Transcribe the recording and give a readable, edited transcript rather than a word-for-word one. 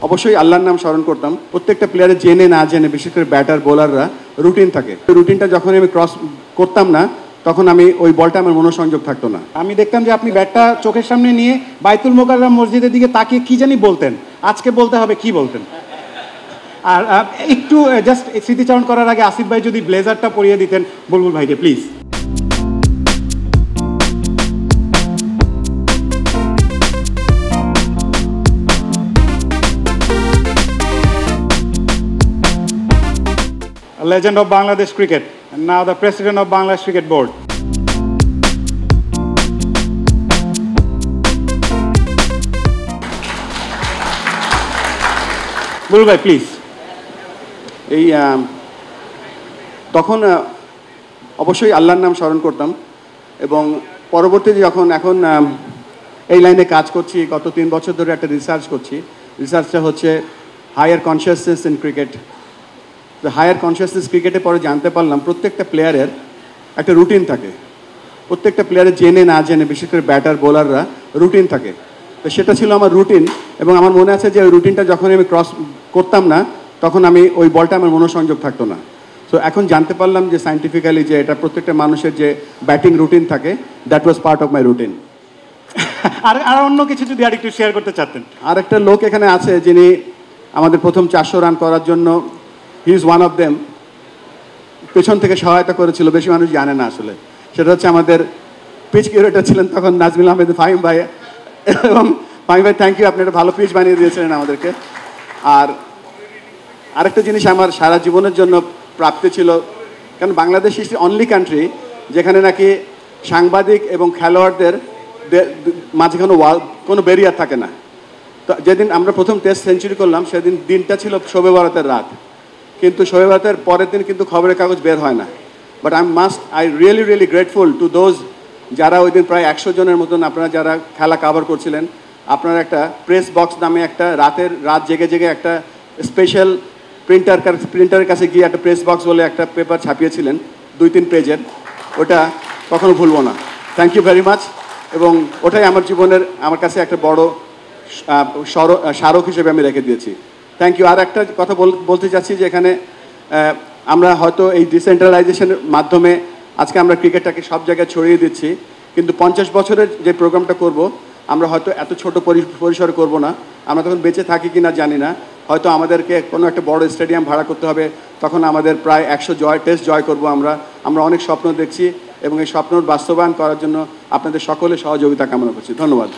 অবশ্যই আল্লাহর নাম স্মরণ করতাম। প্রত্যেকটা প্লেয়ারে জেনে না জেনে, বিশেষ করে ব্যাটার বোলাররা রুটিন থাকে। রুটিনটা যখন আমি ক্রস করতাম না, তখন আমি ওই বলটা আমার মনোসংযোগ থাকতো না। আমি দেখতাম যে আপনি ব্যাটটা চোখের সামনে নিয়ে বাইতুল মোকাররম মসজিদের দিকে তাকিয়ে কি জানি বলতেন। আজকে বলতে হবে কি বলতেন। আর একটু জাস্ট স্মৃতিচারণ করার আগে আসিফ ভাই যদি ব্লেজারটা পরিয়ে দিতেন বুলবুল ভাইকে please. Legend of Bangladesh cricket, and now the president of Bangladesh Cricket Board. Bulu bhai, please. এই তখন অবশ্যই আল্লাহর নাম স্মরণ করতাম এবং পরবর্তীতে যখন এখন এই লাইনে কাজ করছি, গত 3 বছর ধরে একটা রিসার্চ করছি। রিসার্চটা হচ্ছে হায়ার কনসিয়াসনেস ইন ক্রিকেট। তো হায়ার কনসিয়াসনেস ক্রিকেটে পরে জানতে পারলাম প্রত্যেকটা প্লেয়ারের একটা রুটিন থাকে। প্রত্যেকটা প্লেয়ারে জেনে না জেনে, বিশেষ করে ব্যাটার বোলাররা রুটিন থাকে। তো সেটা ছিল আমার রুটিন এবং আমার মনে আছে যে ওই রুটিনটা যখন আমি ক্রস করতাম না, তখন আমি ওই বলটা আমার মনোসংযোগ থাকতো না। সো এখন জানতে পারলাম যে সায়েন্টিফিক্যালি যে এটা প্রত্যেকটা মানুষের যে ব্যাটিং রুটিন থাকে, that was part of my routine. আর অন্য কিছু যদি আরেকটু শেয়ার করতে চাচ্ছেন। আর একটা লোক এখানে আছে যিনি আমাদের প্রথম 400 রান করার জন্য, he is one of them, পেছন থেকে সহায়তা করেছিল, বেশি মানুষ জানে না আসলে। সেটা হচ্ছে আমাদের পিচ কিউরেটর ছিলেন তখন নাজমিল আহমেদ ফাহিম ভাই। এবং ফাহিম ভাই, থ্যাংক ইউ, আপনি একটা ভালো পিচ বানিয়ে দিয়েছিলেন আমাদেরকে। আর আরেকটা জিনিস আমার সারা জীবনের জন্য প্রাপ্তি ছিল, কারণ Bangladesh is the only country যেখানে নাকি সাংবাদিক এবং খেলোয়াড়দের মাঝে কোনো ব্যারিয়ার থাকে না। তো যেদিন আমরা প্রথম টেস্ট সেঞ্চুরি করলাম, সেদিন দিনটা ছিল শবে বরাতের রাত, কিন্তু শবে বরাতের পরের দিন কিন্তু খবরের কাগজ বের হয় না। But I really grateful to those যারা ওই দিন প্রায় 100 জনের মতন আপনারা যারা খেলা কভার করছিলেন। আপনারা একটা প্রেস বক্স নামে একটা রাত জেগে একটা স্পেশাল প্রিন্টারের কাছে গিয়ে একটা প্রেস বক্স বলে একটা পেপার ছাপিয়েছিলেন 2-3 পেজের। ওটা কখনো ভুলবো না। Thank you very much. এবং ওটাই আমার জীবনের আমার কাছে একটা বড় স্মারক হিসেবে আমি রেখে দিয়েছি। Thank you. আর একটা কথা বলতে চাচ্ছি যে এখানে আমরা হয়তো এই ডিসেন্ট্রালাইজেশনের মাধ্যমে আজকে আমরা ক্রিকেটটাকে সব জায়গায় ছড়িয়ে দিচ্ছি, কিন্তু 50 বছরের যে প্রোগ্রামটা করব আমরা হয়তো এত ছোট পরিসরে করব না। আমরা তখন বেঁচে থাকি কি না জানি না, হয়তো আমাদেরকে কোনো একটা বড় স্টেডিয়াম ভাড়া করতে হবে। তখন আমাদের প্রায় 100 টেস্ট জয় করব আমরা অনেক স্বপ্ন দেখছি এবং এই স্বপ্ন বাস্তবায়ন করার জন্য আপনাদের সকলের সহযোগিতা কামনা করছি। ধন্যবাদ।